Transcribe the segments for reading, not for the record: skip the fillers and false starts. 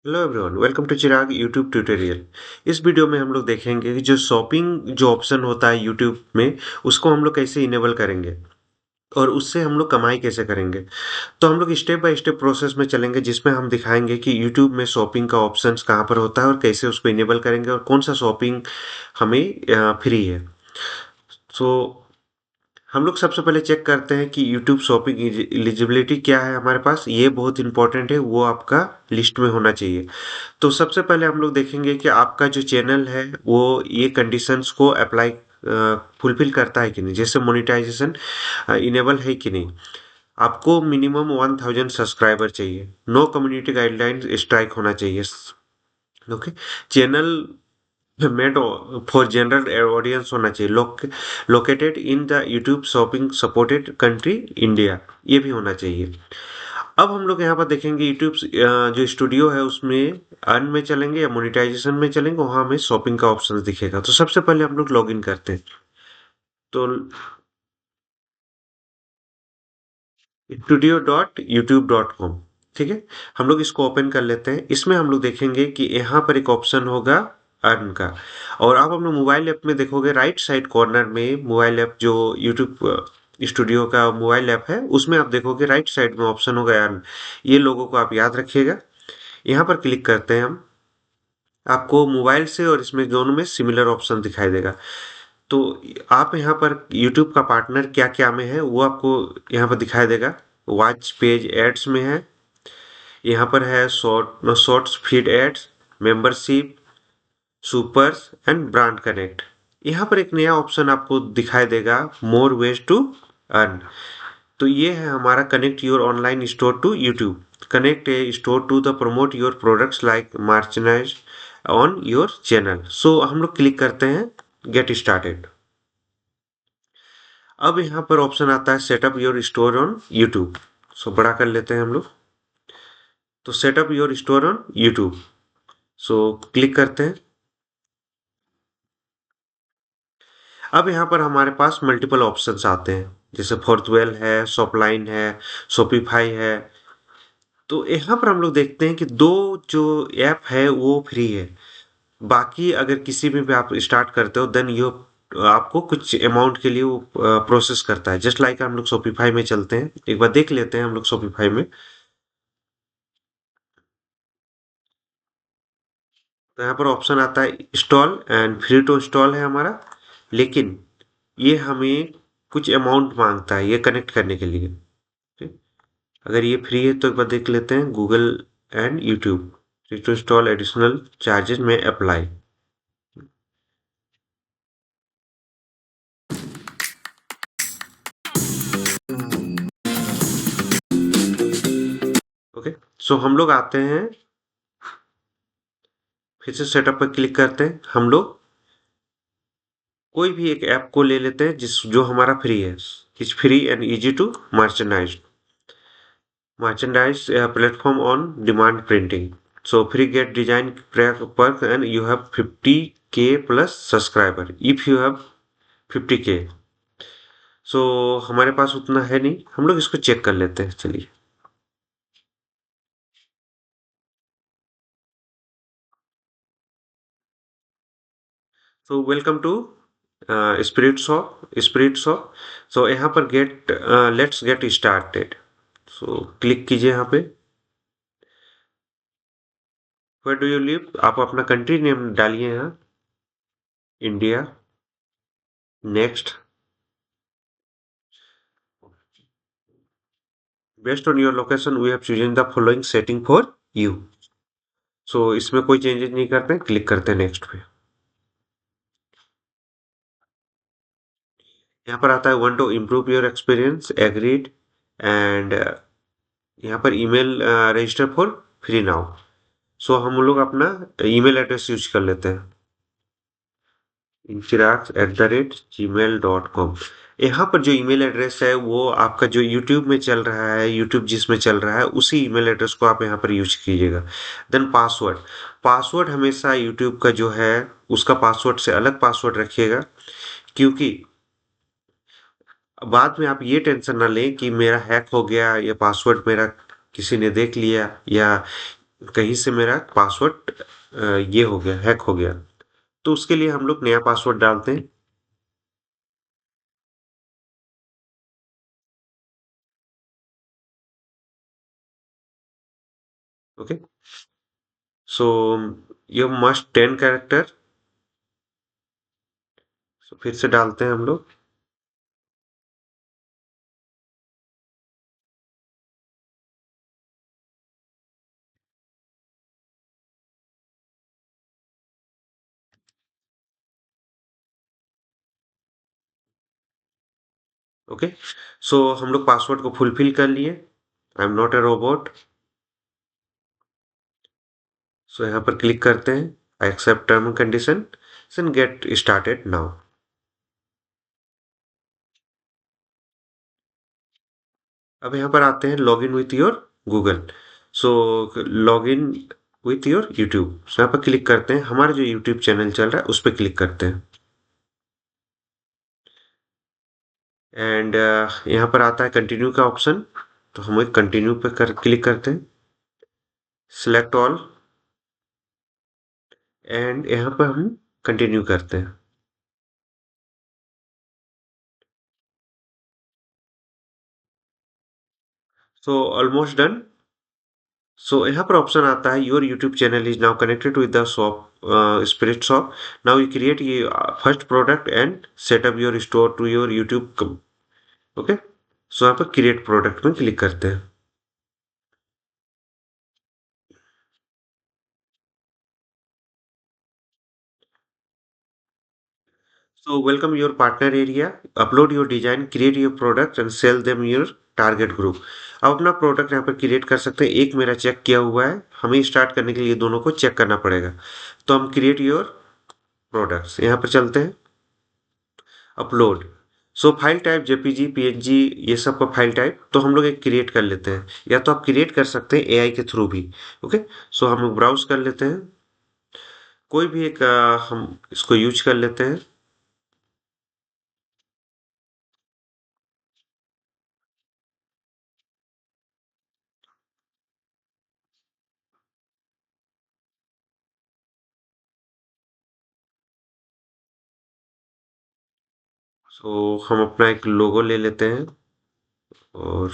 Hello everyone, welcome to Chirag YouTube tutorial. इस video में हम लोग देखेंगे कि जो शॉपिंग जो ऑप्शन होता है यूट्यूब में, उसको हम लोग कैसे इनेबल करेंगे और उससे हम लोग कमाई कैसे करेंगे। तो हम लोग स्टेप बाय स्टेप प्रोसेस में चलेंगे, जिसमें हम दिखाएंगे कि यूट्यूब में शॉपिंग का ऑप्शंस कहाँ पर होता है और कैसे उसको इनेबल करेंगे और कौन सा शॉपिंग हमें फ्री है। सो हम लोग सबसे पहले चेक करते हैं कि यूट्यूब शॉपिंग एलिजिबिलिटी क्या है हमारे पास। ये बहुत इंपॉर्टेंट है, वो आपका लिस्ट में होना चाहिए। तो सबसे पहले हम लोग देखेंगे कि आपका जो चैनल है वो ये कंडीशंस को अप्लाई फुलफिल करता है कि नहीं, जैसे मोनेटाइजेशन इनेबल है कि नहीं। आपको मिनिमम 1000 सब्सक्राइबर चाहिए, नो कम्युनिटी गाइडलाइंस स्ट्राइक होना चाहिए। Okay, channel made for general audience होना चाहिए, located in the YouTube shopping supported country India, ये भी होना चाहिए। अब हम लोग यहाँ पर देखेंगे यूट्यूब जो स्टूडियो है उसमें अर्न में चलेंगे या मोनेटाइजेशन में चलेंगे, वहां हमें शॉपिंग का ऑप्शन दिखेगा। तो सबसे पहले हम लोग लॉग इन करते हैं। तो studio.youtube.com, ठीक है। हम लोग इसको ओपन कर लेते हैं। इसमें हम लोग देखेंगे कि यहाँ पर एक ऑप्शन होगा अर्न का। और आप अपने मोबाइल ऐप में देखोगे, राइट साइड कॉर्नर में मोबाइल ऐप जो यूट्यूब स्टूडियो का मोबाइल ऐप है, उसमें आप देखोगे राइट साइड में ऑप्शन होगा अर्न। ये लोगों को आप याद रखिएगा। यहाँ पर क्लिक करते हैं हम। आपको मोबाइल से और इसमें दोनों में सिमिलर ऑप्शन दिखाई देगा। तो आप यहाँ पर यूट्यूब का पार्टनर क्या क्या में है वो आपको यहाँ पर दिखाई देगा। वॉच पेज एड्स में है, यहाँ पर है shorts feed ads, membership, supers and brand connect. यहाँ पर एक नया ऑप्शन आपको दिखाई देगा, मोर वेज टू अर्न। तो ये है हमारा connect your online store to YouTube. Connect a store to the promote your products like merchandise on your channel. So हम लोग क्लिक करते हैं गेट स्टार्टेड। अब यहाँ पर ऑप्शन आता है set up your store on YouTube. So बड़ा कर लेते हैं हम लोग। तो set up your store on YouTube, so click करते हैं। अब यहाँ पर हमारे पास मल्टीपल ऑप्शंस आते हैं, जैसे फोर्थवेल है, शॉपलाइन है, शॉपिफाई है। तो यहाँ पर हम लोग देखते हैं कि दो जो ऐप है वो फ्री है। बाकी अगर किसी भी आप स्टार्ट करते हो, देन ये आपको कुछ अमाउंट के लिए वो प्रोसेस करता है। जस्ट लाइक हम लोग शॉपिफाई में चलते हैं, एक बार देख लेते हैं हम लोग शॉपिफाई में। तो यहाँ पर ऑप्शन आता है install and free to install है हमारा, लेकिन ये हमें कुछ अमाउंट मांगता है ये कनेक्ट करने के लिए। ठीक? अगर ये फ्री है तो एक बार देख लेते हैं, Google and YouTube free to install, additional charges में अप्लाई। ओके, सो हम लोग आते हैं, फिर से सेटअप पर क्लिक करते हैं। हम लोग कोई भी एक ऐप को ले लेते हैं जिस जो हमारा फ्री है। Is free and easy to merchandise, merchandise platform on demand printing. So free get design perk and you have 50k plus subscriber if you have 50k। सो हमारे पास उतना है नहीं, हम लोग इसको चेक कर लेते हैं, चलिए। तो वेलकम टू स्पिरिट शॉप। सो यहाँ पर get let's get started, so click कीजिए यहाँ पे। वेयर डू यू लिव, आप अपना कंट्री नेम डालिए यहाँ, India. Next, based on your location we have chosen the following setting for you. So इसमें कोई चेंजेस नहीं करते, क्लिक करते हैं नेक्स्ट पे। यहाँ पर आता है want to improve your experience, agreed and यहाँ पर email register for free now. So हम लोग अपना ईमेल एड्रेस यूज कर लेते हैं, infirax@gmail.com। यहाँ पर जो ईमेल एड्रेस है वो आपका जो यूट्यूब में चल रहा है, यूट्यूब जिसमें चल रहा है उसी ईमेल एड्रेस को आप यहाँ पर यूज कीजिएगा। देन पासवर्ड, पासवर्ड हमेशा यूट्यूब का जो है उसका पासवर्ड से अलग पासवर्ड रखिएगा, क्योंकि बाद में आप ये टेंशन ना लें कि मेरा हैक हो गया या पासवर्ड मेरा किसी ने देख लिया, या कहीं से मेरा पासवर्ड ये हो गया, हैक हो गया। तो उसके लिए हम लोग नया पासवर्ड डालते हैं। Okay, so you must 10 character. फिर से डालते हैं हम लोग। ओके, सो हम लोग पासवर्ड को फुलफिल कर लिए। I am not a robot. So यहाँ पर क्लिक करते हैं, I accept term and condition and get started now. अब यहाँ पर आते हैं log in with your Google. So log in with your YouTube. So यहाँ पर क्लिक करते हैं, हमारा जो यूट्यूब चैनल चल रहा है उस पर क्लिक करते हैं। एंड यहाँ पर आता है कंटिन्यू का ऑप्शन। तो हम एक कंटिन्यू पे क्लिक करते हैं, सिलेक्ट ऑल, एंड यहाँ पर हम कंटिन्यू करते हैं। So almost done. सो यहाँ पर ऑप्शन आता है your YouTube channel is now connected with the shop, spirit shop. Now you create ये first product and set up your store to your YouTube. Okay, so यहाँ पर create product में click करते हैं। So welcome your partner area. Upload your design, create your product and sell them your target group. अब अपना product यहाँ पर create कर सकते हैं। एक मेरा चेक किया हुआ है, हमें स्टार्ट करने के लिए दोनों को चेक करना पड़ेगा। तो हम क्रिएट योर प्रोडक्ट्स यहाँ पर चलते हैं, अपलोड। सो फाइल टाइप जेपीजी पीएनजी ये सब का फाइल टाइप तो हम लोग एक क्रिएट कर लेते हैं, या तो आप क्रिएट कर सकते हैं एआई के थ्रू भी। ओके, सो हम ब्राउज कर लेते हैं, कोई भी एक हम इसको यूज कर लेते हैं। सो हम अपना एक लोगो ले लेते हैं और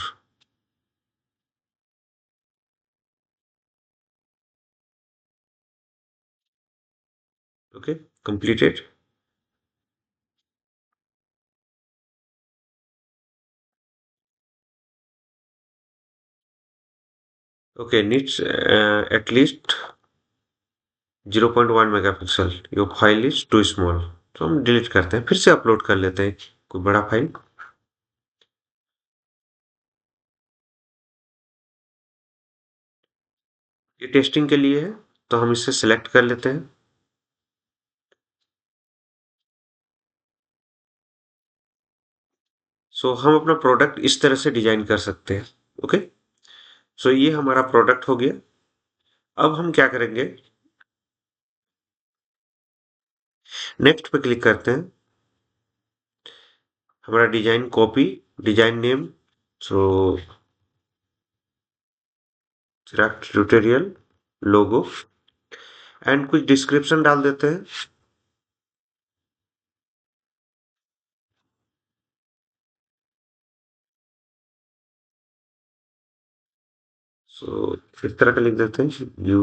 ओके, कंप्लीटेड। ओके, नीड्स एटलीस्ट 0.1 megapixel, your file is too small. तो हम डिलीट करते हैं, फिर से अपलोड कर लेते हैं कोई बड़ा फाइल। ये टेस्टिंग के लिए है, तो हम इसे सिलेक्ट कर लेते हैं। सो हम अपना प्रोडक्ट इस तरह से डिजाइन कर सकते हैं। ओके, सो ये हमारा प्रोडक्ट हो गया। अब हम क्या करेंगे, नेक्स्ट पे क्लिक करते हैं, हमारा design copy, design name, so Chirag tutorial logo, and कुछ डिस्क्रिप्शन डाल देते हैं। सो इस तरह का लिख देते हैं, यू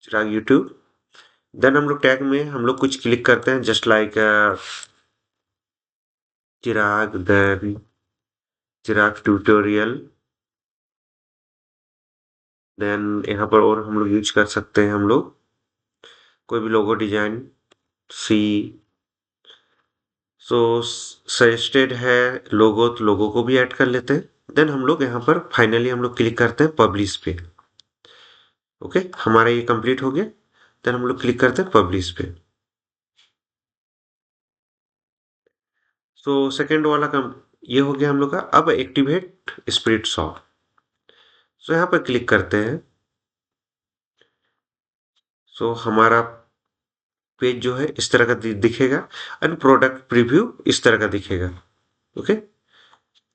चिराग यूट्यूब। देन हम लोग टैग में हम लोग कुछ क्लिक करते हैं, जस्ट लाइक चिराग, देन चिराग ट्यूटोरियल। देन यहाँ पर और हम लोग यूज कर सकते हैं, हम लोग कोई भी लोगो डिजाइन, सी। सो सजेस्टेड है लोगो, तो लोगो को भी ऐड कर लेते हैं। देन हम लोग यहाँ पर फाइनली हम लोग क्लिक करते हैं पब्लिश पे। ओके, हमारा ये कंप्लीट हो गया। देन हम लोग क्लिक करते हैं पब्लिश पे। सो सेकेंड वाला कम ये हो गया हम लोग का। अब एक्टिवेट स्प्रिट शॉप। सो यहाँ पर क्लिक करते हैं। सो हमारा पेज जो है इस तरह का दिखेगा एंड प्रोडक्ट प्रीव्यू इस तरह का दिखेगा। Okay,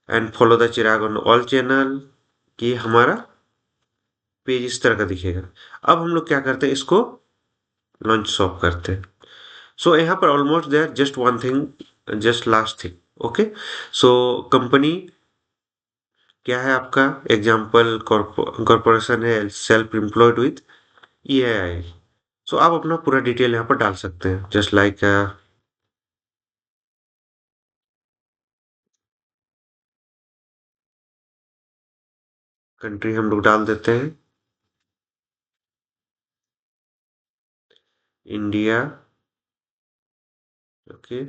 and follow the Chirag on all channel, कि हमारा पेज इस तरह का दिखेगा। अब हम लोग क्या करते हैं, इसको लॉन्च शॉप करते हैं। सो यहाँ पर almost there just one thing, just last thing. Okay, so company क्या है आपका, एग्जाम्पल कॉर्पोरेशन है self employed with EII। So आप अपना पूरा डिटेल यहाँ पर डाल सकते हैं, जस्ट लाइक कंट्री हम लोग डाल देते हैं इंडिया। ओके,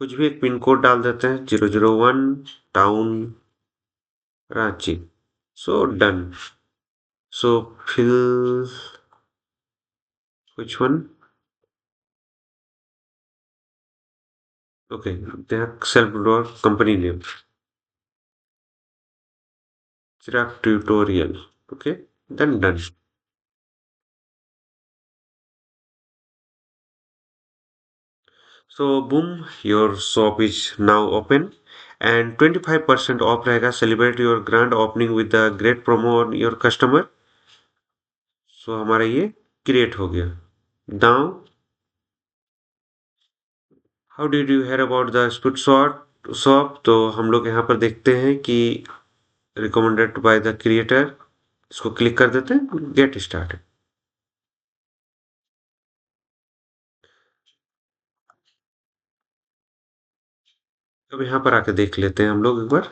कुछ भी एक पिन कोड डाल देते हैं, 001, town Ranchi. So done. So fill which one? Okay, they have self-draw company name, Chirag tutorial. Okay, then done. So boom, your shop is now open and 25% off रहेगा। Celebrate your grand opening with the great promo on your customer। So हमारा ये create हो गया। Now, how did you hear about the Spit shop? तो हम लोग यहाँ पर देखते हैं कि recommended by the creator, इसको क्लिक कर देते हैं, गेट स्टार्ट। अब यहाँ पर आके देख लेते हैं हम लोग एक बार।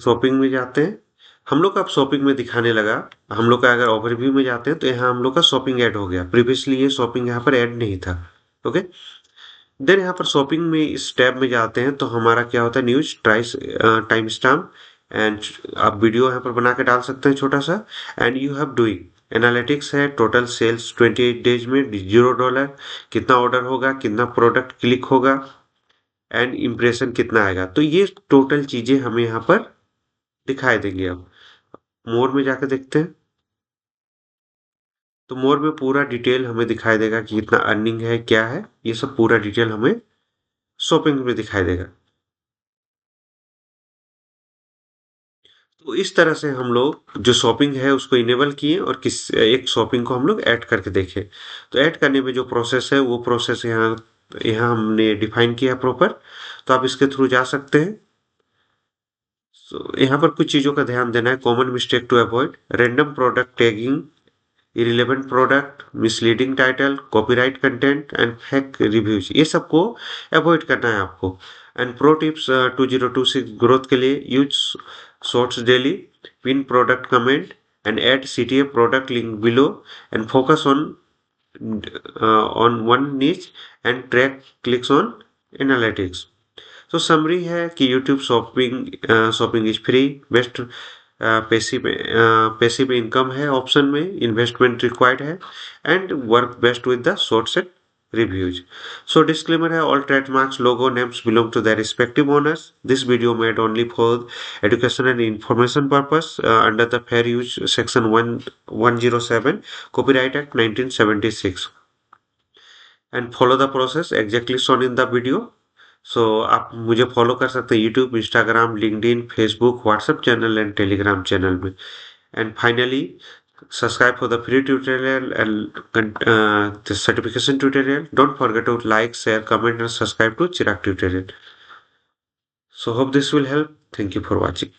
शॉपिंग में जाते हैं हम लोग का, अब शॉपिंग में दिखाने लगा। हम लोग का अगर ओवरव्यू में जाते हैं तो यहाँ हम लोग का शॉपिंग ऐड हो गया, प्रीवियसली ये शॉपिंग यहाँ पर ऐड नहीं था। ओके, देन यहाँ पर शॉपिंग में इस टैब में जाते हैं तो हमारा क्या होता है, न्यूज ट्राइस टाइम स्टैम्प एंड आप वीडियो यहाँ पर बना के डाल सकते हैं छोटा सा। And you have doing analytics है, टोटल सेल्स 28 डेज में $0, कितना ऑर्डर होगा, कितना प्रोडक्ट क्लिक होगा एंड इम्प्रेशन कितना आएगा। तो ये टोटल चीजें हमें यहाँ पर दिखाई देंगी। अब मोर में जाकर देखते हैं तो मोर में पूरा डिटेल हमें दिखाई देगा कि कितना अर्निंग है, क्या है, ये सब पूरा डिटेल हमें शॉपिंग में दिखाई देगा। तो इस तरह से हम लोग जो शॉपिंग है उसको इनेबल किए और किस एक शॉपिंग को हम लोग ऐड करके देखें। तो ऐड करने में जो प्रोसेस है वो प्रोसेस यहाँ यहाँ हमने डिफाइन किया प्रॉपर, तो आप इसके थ्रू जा सकते हैं। So, यहाँ पर कुछ चीज़ों का ध्यान देना है। Common mistake to avoid, random product tagging, irrelevant product, misleading title, copyright content and fake reviews, ये सबको अवॉइड करना है आपको। एंड प्रो टिप्स 2026 ग्रोथ के लिए, use shorts daily, pin product comment and add CTA product link below and focus on one niche and track clicks on analytics. तो summary है कि YouTube shopping is free, best passive income है option में, investment required है and work best with the shorts and reviews. So disclaimer है, all trademarks logos names belong to their respective owners. This video made only for education and information purpose under the fair use section 107 copyright act 1976 and follow the process exactly shown in the video। So आप मुझे follow कर सकते हैं YouTube, Instagram, LinkedIn, Facebook, WhatsApp channel and Telegram channel में। And finally subscribe for the free tutorial and certification tutorial. Don't forget to like, share, comment and subscribe to Chirag tutorial. So hope this will help. Thank you for watching.